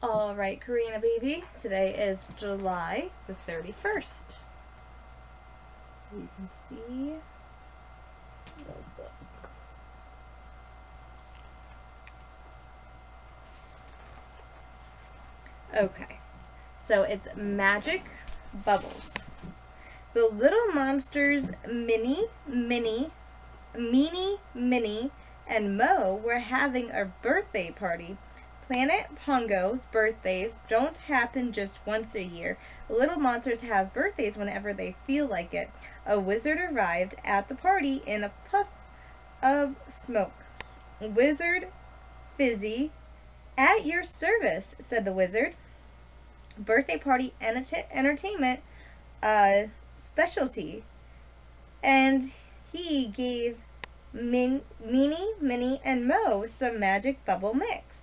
All right, Karina baby, today is July the 31st. So you can see the book. Okay, so it's Magic Bubbles. The little monsters Minnie, Minnie, and Mo were having a birthday party. Planet Pongo's birthdays don't happen just once a year. Little monsters have birthdays whenever they feel like it. A wizard arrived at the party in a puff of smoke. Wizard Fizzy, at your service, said the wizard. Birthday party entertainment specialty. And he gave Minnie, and Mo some magic bubble mix.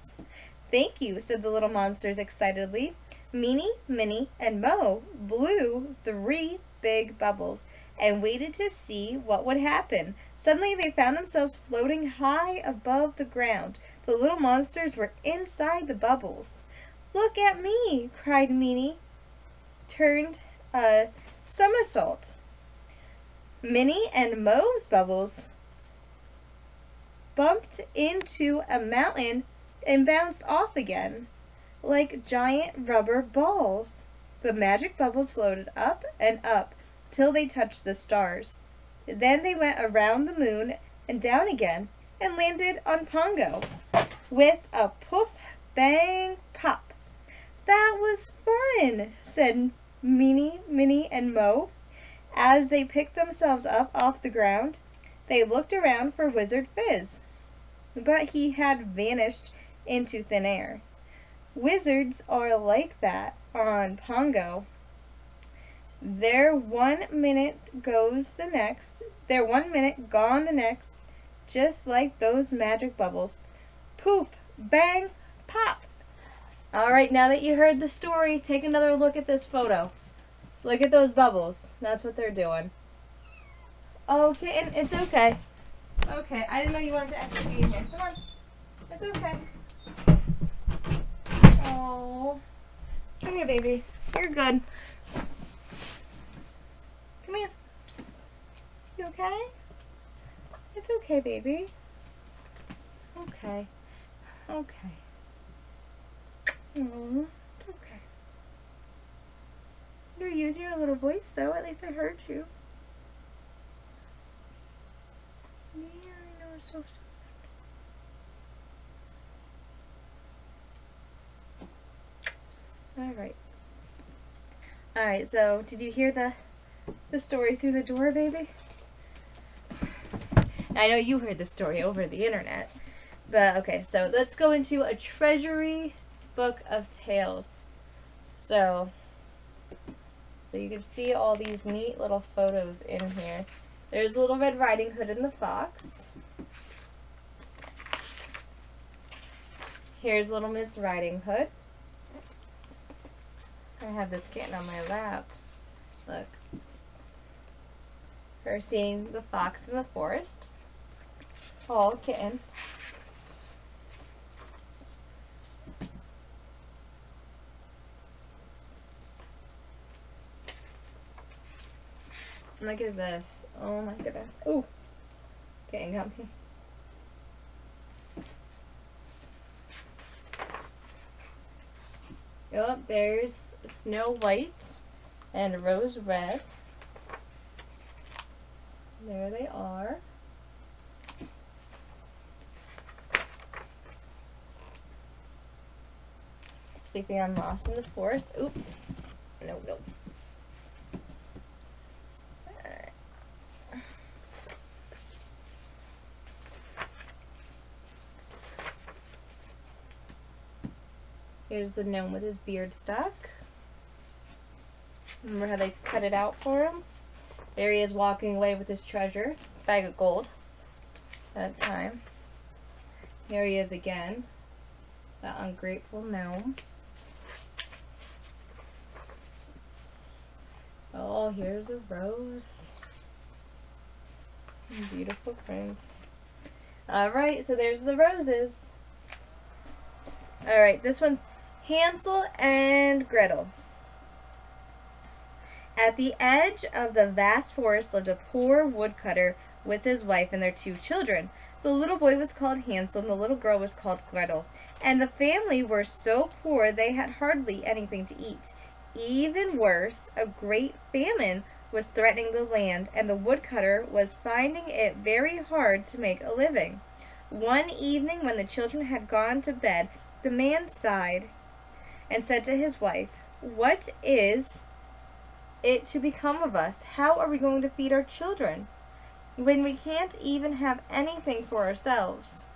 Thank you, said the little monsters excitedly. Minnie, and Mo blew 3 big bubbles and waited to see what would happen. Suddenly they found themselves floating high above the ground. The little monsters were inside the bubbles. Look at me, cried Minnie, turned a somersault. Minnie and Mo's bubbles bumped into a mountain and bounced off again, like giant rubber balls. The magic bubbles floated up and up till they touched the stars. Then they went around the moon and down again and landed on Pongo with a poof, bang, pop. That was fun, said Minnie, and Mo. As they picked themselves up off the ground, they looked around for Wizard Fizz, but he had vanished into thin air. Wizards are like that on Pongo. Their 1 minute goes the next. Their 1 minute gone the next, just like those magic bubbles. Poof, bang, pop. All right, now that you heard the story, take another look at this photo. Look at those bubbles. That's what they're doing. Okay, and it's okay. Okay, I didn't know you wanted to actually be in here. Come on. It's okay. Oh, come here, baby. You're good. Come here. You okay? It's okay, baby. Okay. Okay. Oh, it's okay. You're using your little voice, though. At least I heard you. Yeah, I know. It's so sad. Alright, so did you hear the story through the door, baby? I know you heard the story over the internet. But, okay, so let's go into a Treasury book of tales. So you can see all these neat little photos in here. There's Little Red Riding Hood and the Fox. Here's Little Miss Riding Hood. I have this kitten on my lap. Look. Her seeing the fox in the forest. Oh, kitten. Look at this. Oh my goodness. Ooh. Kitten got me. Yep, there's Snow White and Rose Red. There they are. Sleeping on moss in the forest. Oop. No. Alright. Here's the gnome with his beard stuck. Remember how they cut it out for him? There he is walking away with his treasure, bag of gold, at a time. Here he is again, that ungrateful gnome. Oh, here's a rose. Beautiful prince. Alright, so there's the roses. Alright, this one's Hansel and Gretel. At the edge of the vast forest lived a poor woodcutter with his wife and their 2 children. The little boy was called Hansel and the little girl was called Gretel. And the family were so poor they had hardly anything to eat. Even worse, a great famine was threatening the land, and the woodcutter was finding it very hard to make a living. One evening when the children had gone to bed, the man sighed and said to his wife, "What is it to become of us? How are we going to feed our children when we can't even have anything for ourselves?"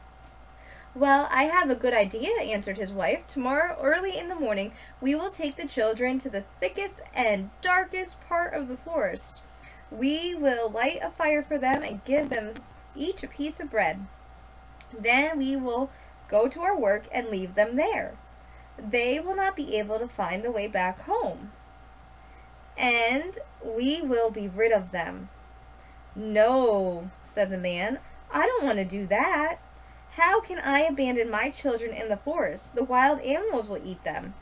"Well, I have a good idea," answered his wife. "Tomorrow early in the morning we will take the children to the thickest and darkest part of the forest. We will light a fire for them and give them each a piece of bread. Then we will go to our work and leave them there. They will not be able to find the way back home, and we will be rid of them." "No," said the man, "I don't want to do that. How can I abandon my children in the forest? The wild animals will eat them."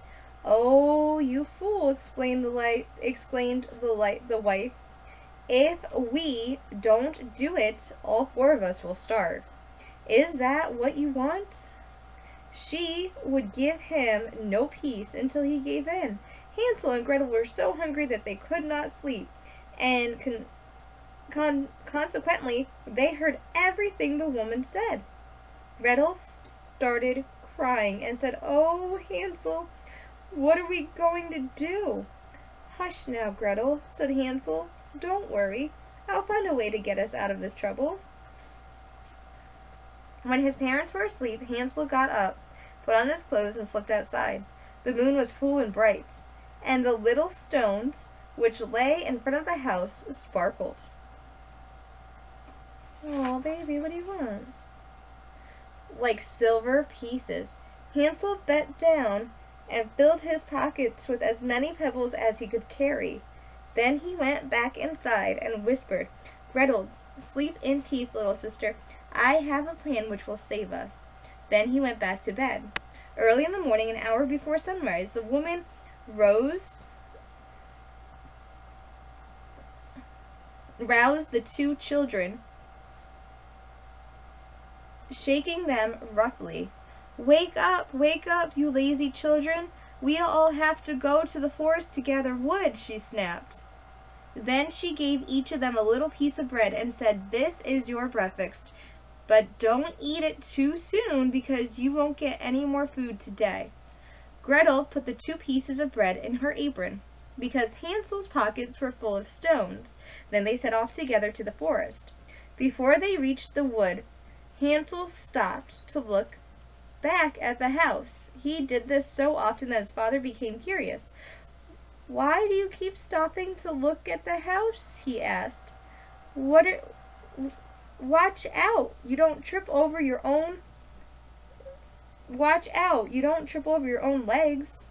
"Oh, you fool," exclaimed the wife. "If we don't do it, all 4 of us will starve. Is that what you want?" She would give him no peace until he gave in. Hansel and Gretel were so hungry that they could not sleep, and consequently they heard everything the woman said. Gretel started crying and said, "Oh, Hansel, what are we going to do?" "Hush now, Gretel," said Hansel. "Don't worry. I'll find a way to get us out of this trouble." When his parents were asleep, Hansel got up, put on his clothes, and slipped outside. The moon was full and bright, and the little stones which lay in front of the house sparkled. "Oh, baby, what do you want?" "Like silver pieces." Hansel bent down and filled his pockets with as many pebbles as he could carry. Then he went back inside and whispered, "Gretel, sleep in peace, little sister. I have a plan which will save us." Then he went back to bed. Early in the morning, an hour before sunrise, the woman roused the 2 children, shaking them roughly. Wake up, you lazy children. We all have to go to the forest to gather wood," she snapped. Then she gave each of them a little piece of bread and said, "This is your breakfast, but don't eat it too soon because you won't get any more food today." Gretel put the 2 pieces of bread in her apron because Hansel's pockets were full of stones. Then they set off together to the forest. Before they reached the wood, Hansel stopped to look back at the house. He did this so often that his father became curious. "Why do you keep stopping to look at the house?" he asked. Watch out, you don't trip over your own legs."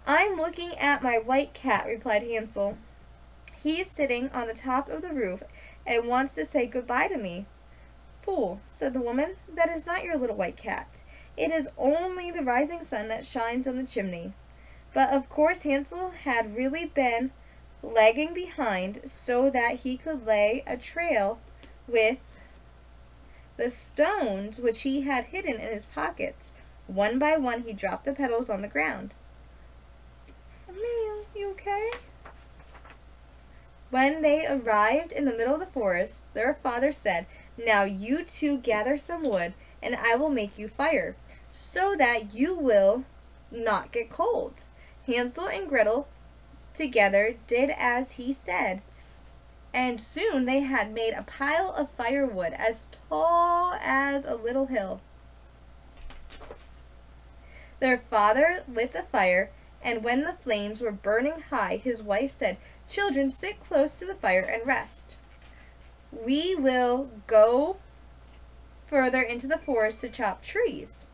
"I'm looking at my white cat," replied Hansel. "He's sitting on the top of the roof and wants to say goodbye to me." "Fool," said the woman, "that is not your little white cat. It is only the rising sun that shines on the chimney." But of course Hansel had really been lagging behind so that he could lay a trail with the stones which he had hidden in his pockets. One by one he dropped the petals on the ground. "Meow, you okay?" When they arrived in the middle of the forest, their father said, "Now you 2 gather some wood, and I will make you fire, so that you will not get cold." Hansel and Gretel together did as he said, and soon they had made a pile of firewood as tall as a little hill. Their father lit the fire, and when the flames were burning high, his wife said, "Children, sit close to the fire and rest. We will go further into the forest to chop trees.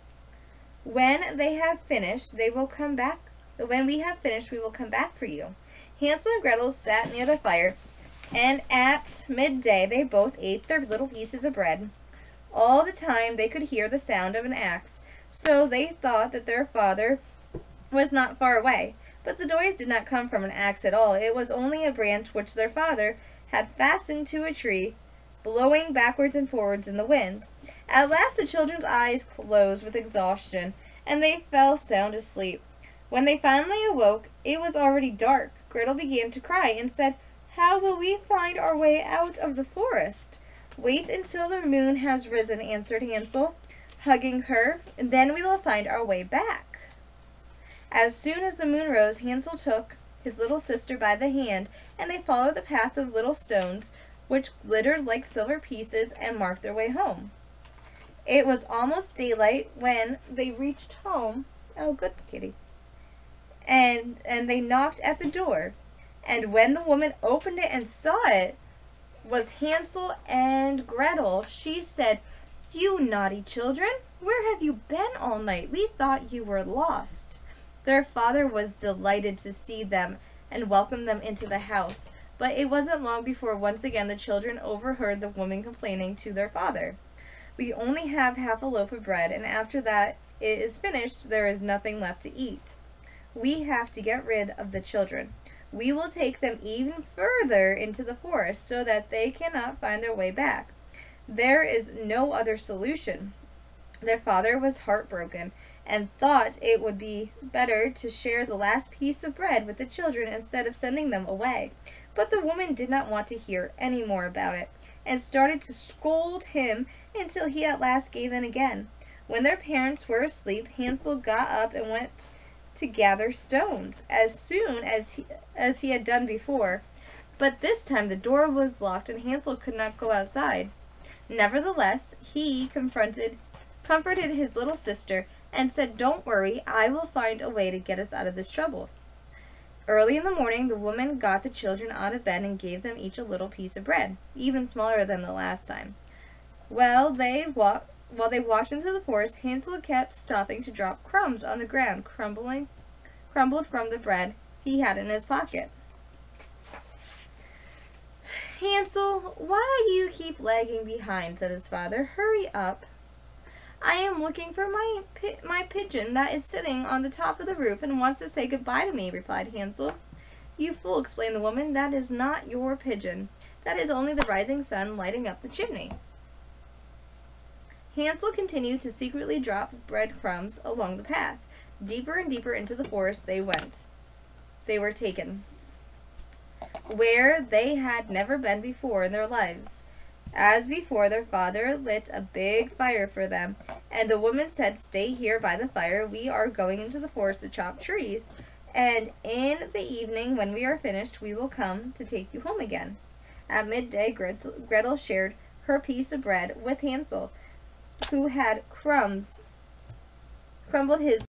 When we have finished, we will come back for you." Hansel and Gretel sat near the fire, and at midday they both ate their little pieces of bread. All the time they could hear the sound of an axe, so they thought that their father was not far away, but the noise did not come from an axe at all. It was only a branch which their father had fastened to a tree, blowing backwards and forwards in the wind. At last the children's eyes closed with exhaustion, and they fell sound asleep. When they finally awoke, it was already dark. Gretel began to cry and said, "How will we find our way out of the forest?" "Wait until the moon has risen," answered Hansel, hugging her, "and then we will find our way back." As soon as the moon rose, Hansel took his little sister by the hand, and they followed the path of little stones, which glittered like silver pieces, and marked their way home. It was almost daylight when they reached home. Oh, good kitty. And they knocked at the door. And when the woman opened it and saw it was Hansel and Gretel, she said, "You naughty children, where have you been all night? We thought you were lost." Their father was delighted to see them and welcomed them into the house. But it wasn't long before once again the children overheard the woman complaining to their father, "We only have half a loaf of bread, and after that it is finished, there is nothing left to eat. We have to get rid of the children. We will take them even further into the forest so that they cannot find their way back. There is no other solution." Their father was heartbroken and thought it would be better to share the last piece of bread with the children instead of sending them away. But the woman did not want to hear any more about it, and started to scold him until he at last gave in again. When their parents were asleep, Hansel got up and went to gather stones, as soon as he had done before. But this time the door was locked, and Hansel could not go outside. Nevertheless, he comforted his little sister and said, "Don't worry, I will find a way to get us out of this trouble." Early in the morning, the woman got the children out of bed and gave them each a little piece of bread, even smaller than the last time. While they walked into the forest, Hansel kept stopping to drop crumbs on the ground, crumbled from the bread he had in his pocket. "Hansel, why do you keep lagging behind?" said his father. "Hurry up." "I am looking for my pigeon that is sitting on the top of the roof and wants to say goodbye to me," replied Hansel. "You fool," explained the woman, "that is not your pigeon. That is only the rising sun lighting up the chimney." Hansel continued to secretly drop breadcrumbs along the path. Deeper and deeper into the forest they went. They were taken where they had never been before in their lives. As before, their father lit a big fire for them, and the woman said, "Stay here by the fire. We are going into the forest to chop trees, and in the evening, when we are finished, we will come to take you home again." At midday, Gretel shared her piece of bread with Hansel, who had crumbled his